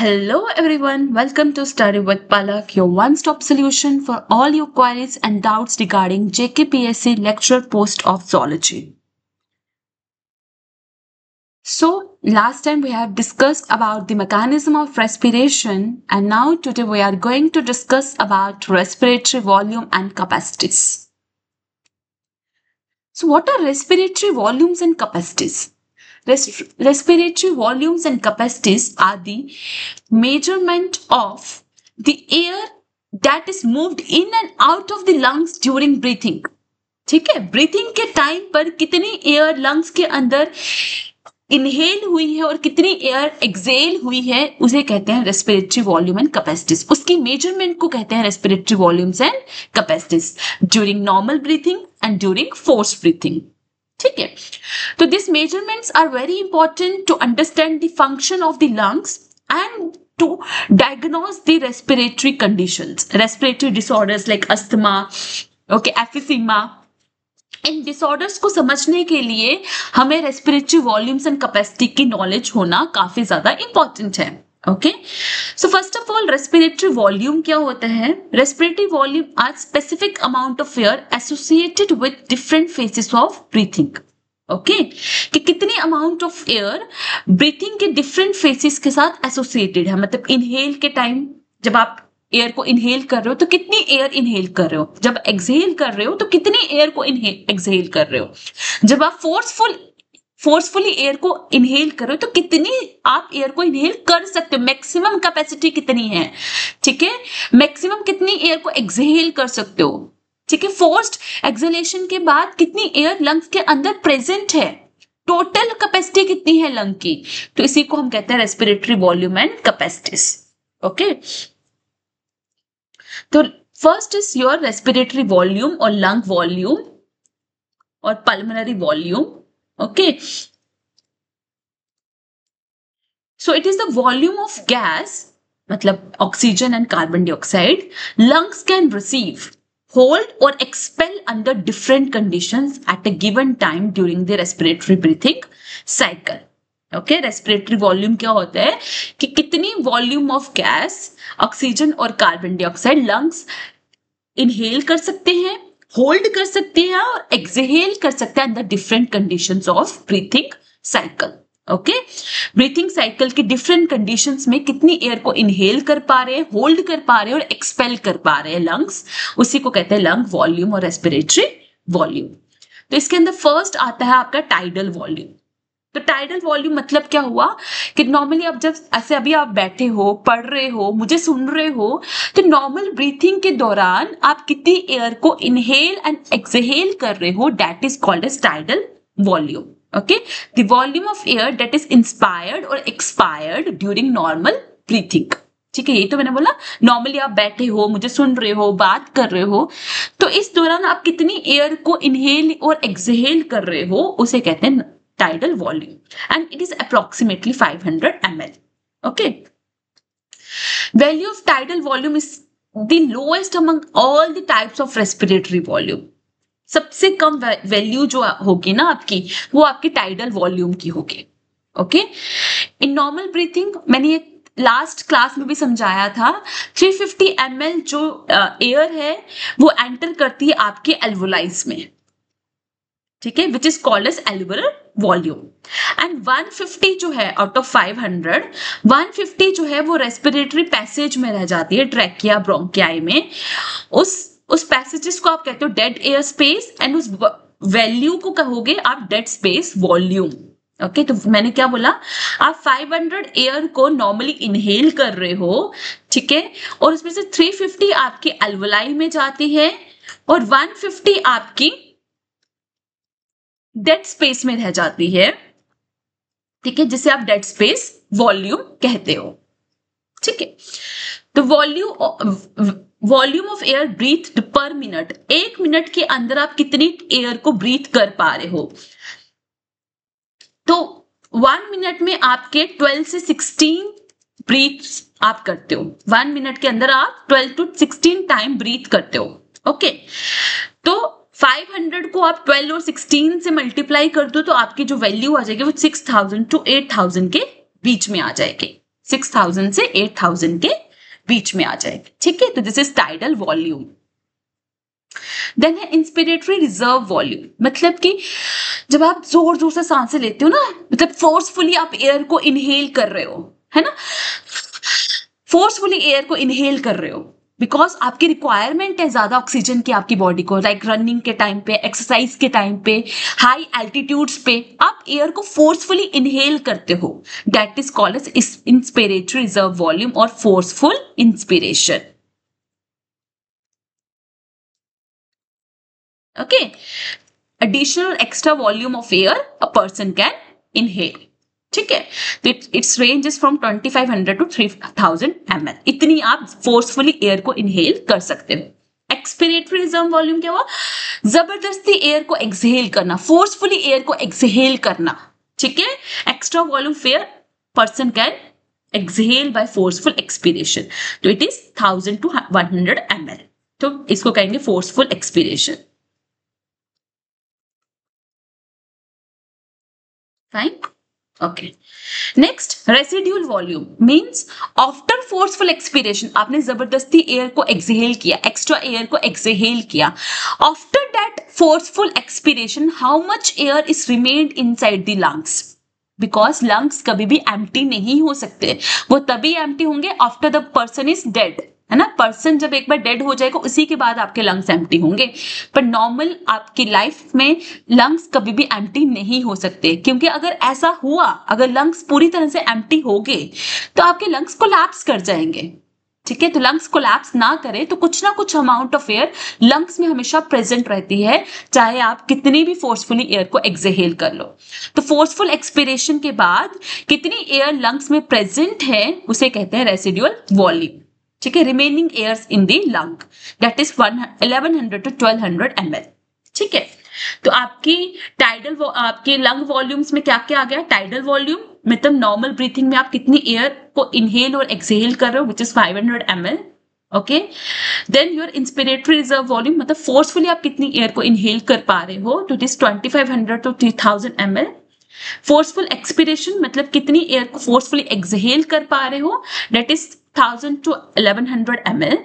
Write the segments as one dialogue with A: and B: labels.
A: Hello everyone, welcome to Study with Palak, your one-stop solution for all your queries and doubts regarding JKPSC lecturer post of zoology. So, last time we have discussed about the mechanism of respiration, and now today we are going to discuss about respiratory volume and capacities. So, what are respiratory volumes and capacities? Respiratory volumes and capacities are the measurement of the air that is moved in and out of the lungs during breathing. ठीक है, breathing के time पर कितनी air lungs के अंदर inhale हुई है और कितनी एयर एक्सेल हुई है उसे कहते हैं रेस्पिरेटरी वॉल्यूम एंड कैपेसिटीज। उसकी मेजरमेंट को कहते हैं respiratory volumes and capacities during normal breathing and during force breathing. ठीक है, तो this measurements are very important to understand the function of the lungs and to diagnose the respiratory conditions, respiratory disorders like asthma, okay, emphysema. इन disorders को समझने के लिए हमें respiratory volumes and capacity की नॉलेज होना काफी ज्यादा इंपॉर्टेंट है। Okay, so first of all respiratory volume क्या होता है? Respiratory volume are specific amount of air associated with different phases of breathing. Okay, कि कितनी अमाउंट ऑफ एयर ब्रीथिंग के डिफरेंट फेसेस के साथ एसोसिएटेड है। मतलब इनहेल के टाइम जब आप एयर को इनहेल कर रहे हो तो कितनी एयर इनहेल कर रहे हो, जब एक्सहेल कर रहे हो तो कितनी एयर को एक्सहेल कर रहे हो, जब आप फोर्सफुली एयर को इनहेल कर रहे हो तो कितनी आप एयर को इनहेल कर सकते हो, मैक्सिमम कैपेसिटी कितनी है। ठीक है, मैक्सिमम कितनी एयर को एक्सहेल कर सकते हो। ठीक है, फोर्स्ड एक्सहेलेशन के बाद कितनी एयर लंग्स के अंदर प्रेजेंट है, टोटल कैपेसिटी कितनी है लंग की, तो इसी को हम कहते हैं respiratory volume and capacities. Okay, तो first is your respiratory volume और लंग वॉल्यूम और pulmonary volume. Okay, so it is the volume of gas, मतलब oxygen and carbon dioxide lungs can receive, hold or expel under different conditions at a given time during the respiratory breathing cycle. Okay, respiratory volume क्या होता है कि कितनी volume of gas, oxygen और carbon dioxide lungs inhale कर सकते हैं, hold कर सकते हैं और एक्सहेल कर सकते हैं under different conditions of breathing cycle. Okay, breathing cycle की डिफरेंट कंडीशंस में कितनी एयर को इनहेल कर पा रहे हैं, होल्ड कर पा रहे हैं और एक्सपेल कर पा रहे हैं लंग्स, उसी को कहते हैं लंग वॉल्यूम और रेस्पिरेटरी वॉल्यूम। तो इसके अंदर फर्स्ट आता है आपका टाइडल वॉल्यूम। तो टाइडल वॉल्यूम मतलब क्या हुआ कि नॉर्मली आप जब ऐसे अभी आप बैठे हो, पढ़ रहे हो, मुझे सुन रहे हो, तो नॉर्मल ब्रीथिंग के दौरान आप कितनी एयर को इनहेल एंड एक्सहेल कर रहे हो, that is called as tidal volume. Okay, the volume of air that is inspired or expired during normal breathing. ठीक है, यही तो मैंने बोला, नॉर्मली आप बैठे हो, मुझे सुन रहे हो, बात कर रहे हो, तो इस दौरान आप कितनी एयर को इनहेल और एक्सहेल कर रहे हो उसे कहते हैं tidal volume and it is approximately 500 ml. Okay, value of tidal volume is the lowest among all the types of respiratory volume. सबसे कम वैल्यू जो होगी ना आपकी, वो आपकी टाइडल वॉल्यूम की होगी। ओके, इन नॉर्मल ब्रीथिंग मैंने ये लास्ट क्लास में भी समझाया था, 350 ml जो एयर है वो एंटर करती है आपके एल्वोलाइज में। ठीक है, which is called as alveolar volume and 150 जो है आउट ऑफ 500, 150 जो है वो रेस्पिरेटरी पैसेज में रह जाती है, ट्रैकिया ब्रोंकियाई में। उस पैसेजेस को आप कहते हो डेड एयर स्पेस एंड उस वैल्यू को कहोगे आप डेड स्पेस वॉल्यूम। ओके, तो मैंने क्या बोला, आप 500 एयर को नॉर्मली इनहेल कर रहे हो, ठीक है, और उसमें से 350 आपकी एल्वोलाई में जाती है और 150 आपकी डेड स्पेस में रह जाती है। ठीक है, जिसे आप डेड स्पेस वॉल्यूम कहते हो। ठीक है, तो volume of air breath per minute, 1 minute के अंदर आप कितनी एयर को ब्रीथ कर पा रहे हो, तो 1 मिनट में आपके 12 से 16 ब्रीथ आप करते हो। 1 मिनट के अंदर आप 12 to 16 टाइम ब्रीथ करते हो। ओके, तो 500 को आप 12 और 16 से मल्टीप्लाई कर दो तो आपकी जो वैल्यू आ जाएगी वो 6000 to 8000 के बीच में आ जाएगी। 6000 से 8000 के बीच में आ जाएगी। ठीक है, तो this is tidal volume. Then है इंस्पिरेटरी रिजर्व वॉल्यूम, मतलब कि जब आप जोर जोर से सांसें लेते हो ना, मतलब फोर्सफुली आप एयर को इनहेल कर रहे हो, है ना, फोर्सफुली एयर को इनहेल कर रहे हो, बिकॉज आपकी रिक्वायरमेंट है ज्यादा ऑक्सीजन की आपकी बॉडी को, लाइक रनिंग के टाइम पे, एक्सरसाइज के टाइम पे, हाई एल्टीट्यूड्स पे आप एयर को फोर्सफुली इनहेल करते हो, that is called as inspiratory reserve volume और forceful inspiration. Okay, additional extra volume of air a person can inhale। ठीक है, तो it's range is from 2500 to 3000 ml, इतनी आप फोर्सफुली एयर को इनहेल कर सकते हो। एक्सपिरेटरी रिजर्व वॉल्यूम क्या हुआ, जबरदस्ती एयर को एक्सहेल करना, फोर्सफुली एयर को एक्सहेल करना। ठीक है, extra volume fair person can exhale by forceful expiration, तो इट इज 1000 to 100 ml, तो इसको कहेंगे forceful expiration. Fine. Okay. Next, residual volume means after forceful expiration, आपने जबरदस्ती एयर को एक्सहेल किया, एक्स्ट्रा एयर को एक्सहेल किया, after that forceful expiration how much air is remained inside the lungs, because lungs कभी भी एम्प्टी नहीं हो सकते, वो तभी एम्प्टी होंगे after the person is dead, है ना, पर्सन जब एक बार डेड हो जाएगा उसी के बाद आपके लंग्स एम्प्टी होंगे, पर नॉर्मल आपकी लाइफ में लंग्स कभी भी एम्प्टी नहीं हो सकते, क्योंकि अगर ऐसा हुआ, अगर लंग्स पूरी तरह से एम्प्टी हो गए तो आपके लंग्स कोलैप्स कर जाएंगे। ठीक है, तो लंग्स कोलैप्स ना करे तो कुछ ना कुछ अमाउंट ऑफ एयर लंग्स में हमेशा प्रेजेंट रहती है, चाहे आप कितनी भी फोर्सफुली एयर को एक्सहेल कर लो। तो फोर्सफुल एक्सपिरेशन के बाद कितनी एयर लंग्स में प्रेजेंट है उसे कहते हैं रेसिडुअल वॉल्यूम। ठीक है, remaining airs in the lung, that is 1100 to 1200 ml। ठीक है, तो आपकी टाइडल, आपके लंग वॉल्यूम्स में क्या क्या आ गया, टाइडल वॉल्यूम मतलब नॉर्मल ब्रीथिंग में आप कितनी एयर को इनहेल और एक्सहेल कर रहे हो, which is 500 ml। Okay, then your inspiratory reserve volume मतलब फोर्सफुली आप कितनी एयर को इनहेल कर पा रहे हो, तो it is 2500 to 3000 ml। Forceful expiration मतलब कितनी एयर को फोर्सफुली एक्सहेल कर पा रहे हो, that is 1000 to 1100 ml।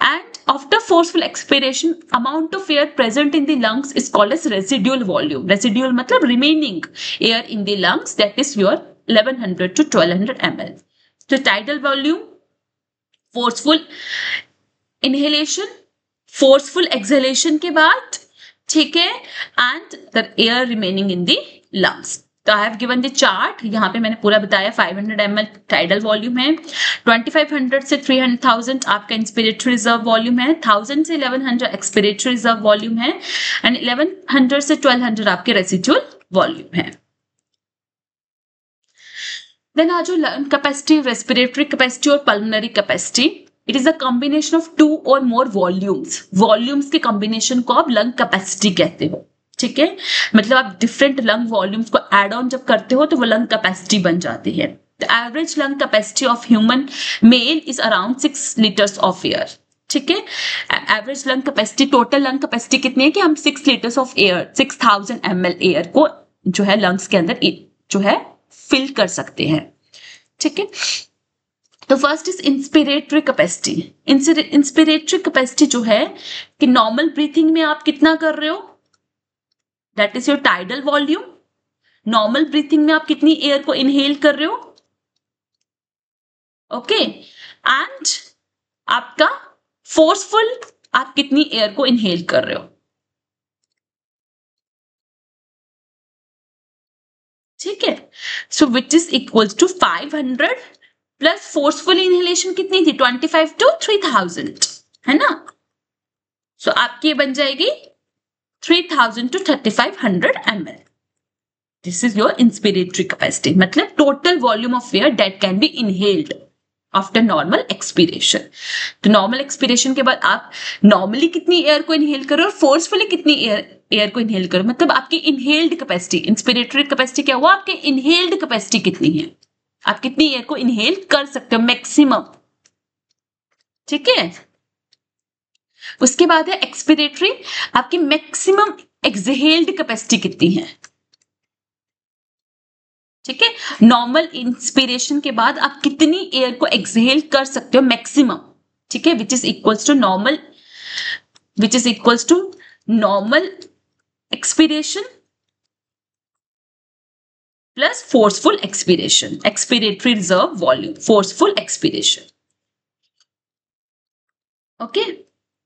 A: And after forceful expiration, amount of air present in the lungs is called as residual volume। Residual मतलब remaining air in the lungs, that is your 1100 to 1200 ml। So tidal volume, forceful inhalation, forceful exhalation के बाद, ठीक है, and the air remaining in the lungs। तो I have given the chart, यहाँ पे मैंने पूरा बताया। 500 ml टाइडल वॉल्यूम है, 2500 से 3000 आपका इंस्पिरेटरी रिजर्व वॉल्यूम है, 1000 से 1100 एक्सपिरेटरी रिजर्व वॉल्यूम है, एंड 1100 से 1200 आपके रेसिडुअल वॉल्यूम है। देन आ जो लंग कैपेसिटी, रेस्पिरेटरी कैपेसिटी और pulmonary capacity, it is a combination of 2 और मोर वॉल्यूम्स। वॉल्यूम्स के कॉम्बिनेशन को आप लंग कैपेसिटी कहते हो। ठीक है, मतलब आप डिफरेंट लंग वॉल्यूम्स को एड ऑन जब करते हो तो वो लंग कैपेसिटी बन जाती है। The average lung capacity of human male is around 6 litres of air. ठीक है, average lung capacity, total lung capacity कितनी है कि हम 6 litres of air, 6000 ml air को जो है लंग्स के अंदर जो है फिल कर सकते हैं। ठीक है, तो first is inspiratory capacity. Inspiratory capacity जो है कि नॉर्मल ब्रीथिंग में आप कितना कर रहे हो, that is your tidal volume. Normal breathing में आप कितनी एयर को इनहेल कर रहे हो, ओके, एंड आपका फोर्सफुल आप कितनी एयर को इनहेल कर रहे हो। ठीक है, so which is equals to 500 plus forceful inhalation कितनी थी, 25 to 3000, है ना, सो आपकी बन जाएगी 3000 to 3500 ml। This is your inspiratory capacity, मतलब total volume of air that can be inhaled after normal expiration। तो normal expiration के बाद आप normally कितनी air को inhale करो और forcefully कितनी air को inhale करो, मतलब आपकी inhaled capacity, inspiratory capacity क्या हुआ, आपके inhaled capacity कितनी है, आप कितनी air को inhale कर सकते हो maximum। ठीक है, उसके बाद है एक्सपिरेटरी, आपकी मैक्सिमम एक्सहेल्ड कैपेसिटी कितनी है। ठीक है, नॉर्मल इंस्पिरेशन के बाद आप कितनी एयर को एक्सहेल कर सकते हो मैक्सिमम, ठीक है, which is equals to normal expiration plus forceful expiration, expiratory reserve volume, forceful expiration. Okay,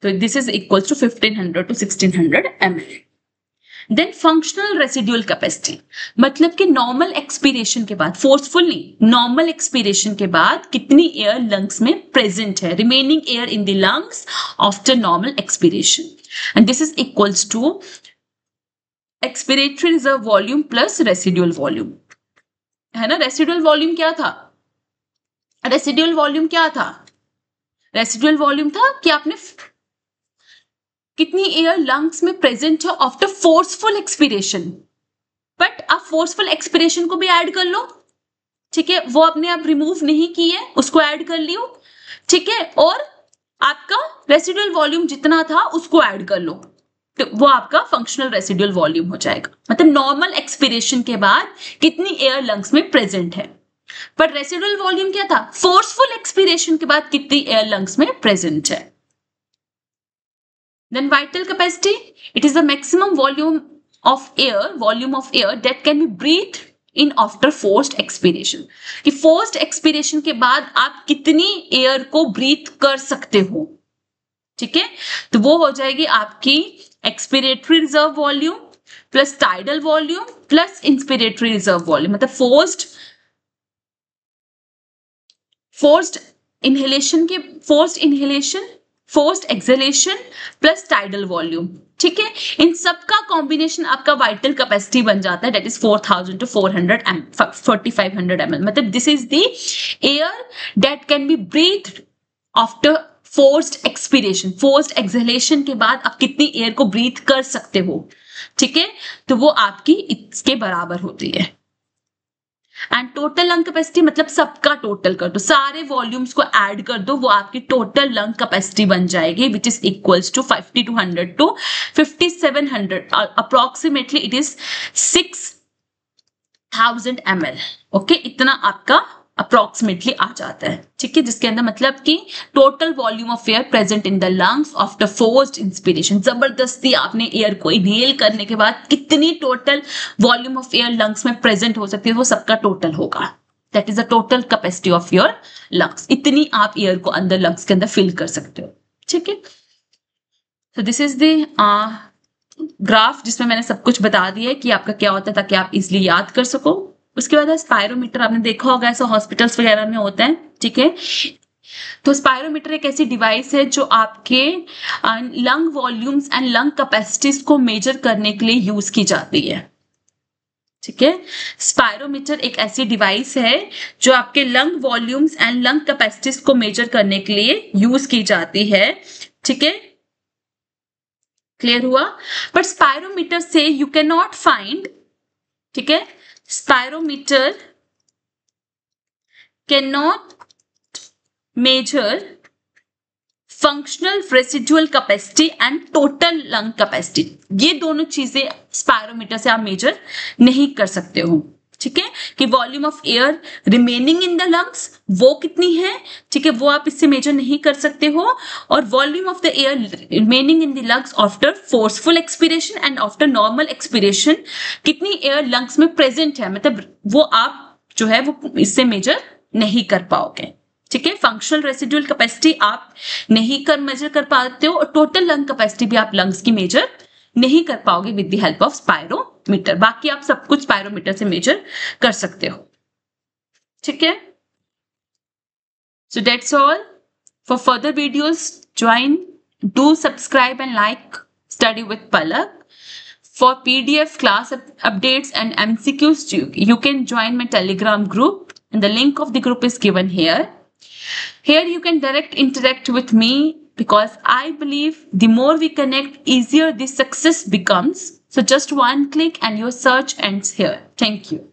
A: तो this is equals to 1500 to 1600 ml. Then functional residual capacity, मतलब कि नॉर्मल एक्सपीरेशन के बाद, फोर्सफुल नहीं, नॉर्मल एक्सपीरेशन के बाद कितनी एयर लंग्स में प्रेजेंट है, remaining air in the lungs after normal expiration, and this is equals to expiratory reserve volume plus residual volume, है ना. रेसिड्यूअल वॉल्यूम क्या था, रेसिड्यूअल वॉल्यूम क्या था, रेसिड्यूअल वॉल्यूम था कि आपने कितनी एयर लंग्स में प्रेजेंट है आफ्टर फोर्सफुल एक्सपिरेशन, बट आप फोर्सफुल एक्सपिरेशन को भी ऐड कर लो, ठीक है, वो अपने आप रिमूव नहीं की है, उसको ऐड कर लियो, ठीक है, और आपका रेसिडुअल वॉल्यूम जितना था उसको ऐड कर लो, तो वो आपका फंक्शनल रेसिडुअल वॉल्यूम हो जाएगा. मतलब नॉर्मल एक्सपिरेशन के बाद कितनी एयर लंग्स में प्रेजेंट है, बट रेसिडुअल वॉल्यूम क्या था, फोर्सफुल एक्सपिरेशन के बाद कितनी एयर लंग्स में प्रेजेंट है. Then vital capacity, it is the maximum volume of air that can be breathed in after forced expiration. कि forced expiration के बाद आप कितनी एयर को ब्रीथ कर सकते हो, ठीक है, तो वो हो जाएगी आपकी expiratory reserve volume plus tidal volume plus inspiratory reserve volume. मतलब forced inhalation forced exhalation plus tidal volume, ठीक है, इन सब का कॉम्बिनेशन आपका वाइटल कैपेसिटी बन जाता है, दैट इज 4000 to 4500 ml. मतलब this is the air that can be breathed after forced expiration, forced exhalation के बाद आप कितनी एयर को ब्रीथ कर सकते हो, ठीक है, तो वो आपकी इसके बराबर होती है. एंड टोटल लंग कैपेसिटी मतलब सबका टोटल कर दो, सारे वॉल्यूम्स को ऐड कर दो, वो आपकी टोटल लंग कैपेसिटी बन जाएगी, which is equals to 5200 to 5700, approximately it is 6000 ml. Okay, इतना आपका अप्रोक्सीमेटली आ जाता है, ठीक है, जिसके अंदर मतलब कि total volume of air present in the lungs after forced inspiration, जबरदस्ती आपने एयर को इनहेल करने के बाद कितनी total volume of air lungs में प्रेजेंट हो सकती है, वो सबका टोटल होगा, that is the total capacity of your lungs. इतनी आप एयर को अंदर लंग्स के अंदर फिल कर सकते हो, ठीक है. तो दिस इज द ग्राफ जिसमें मैंने सब कुछ बता दिया है कि आपका क्या होता है, ताकि आप इजिली याद कर सको. उसके बाद स्पायरोमीटर आपने देखा होगा, ऐसा हॉस्पिटल्स वगैरह में होता है, ठीक है. तो स्पायरोमीटर एक ऐसी डिवाइस है जो आपके lung volumes and lung capacities को मेजर करने के लिए यूज की जाती है, ठीक है. स्पायरोमीटर एक ऐसी डिवाइस है जो आपके lung volumes and lung capacities को मेजर करने के लिए यूज की जाती है, ठीक है. क्लियर हुआ. बट स्पायरोमीटर से यू कैन नॉट फाइंड, ठीक है, spirometer cannot measure functional residual capacity and total lung capacity. ये दोनों चीजें स्पायरोमीटर से आप मेजर नहीं कर सकते हो, ठीक है, कि volume of air remaining in the lungs वो कितनी है, ठीक है, वो आप इससे मेजर नहीं कर सकते हो, और volume of the air remaining in the lungs after forceful expiration and after normal expiration कितनी एयर लंग्स में प्रेजेंट है, मतलब वो आप जो है वो इससे मेजर नहीं कर पाओगे, ठीक है. फंक्शनल रेसिडुअल कैपेसिटी आप नहीं मेजर कर पाते हो, और टोटल लंग कैपेसिटी भी आप लंग्स की मेजर नहीं कर पाओगे with the help of spirometer. बाकी आप सब कुछ स्पायरोमीटर से मेजर कर सकते हो, ठीक है. So that's all. For further videos do subscribe and like study with Palak. For PDF class updates and MCQs, you can join my Telegram group, and the link of the group is given here. Here you can interact with me, because I believe the more we connect, easier the success becomes. So just one click and your search ends here. Thank you.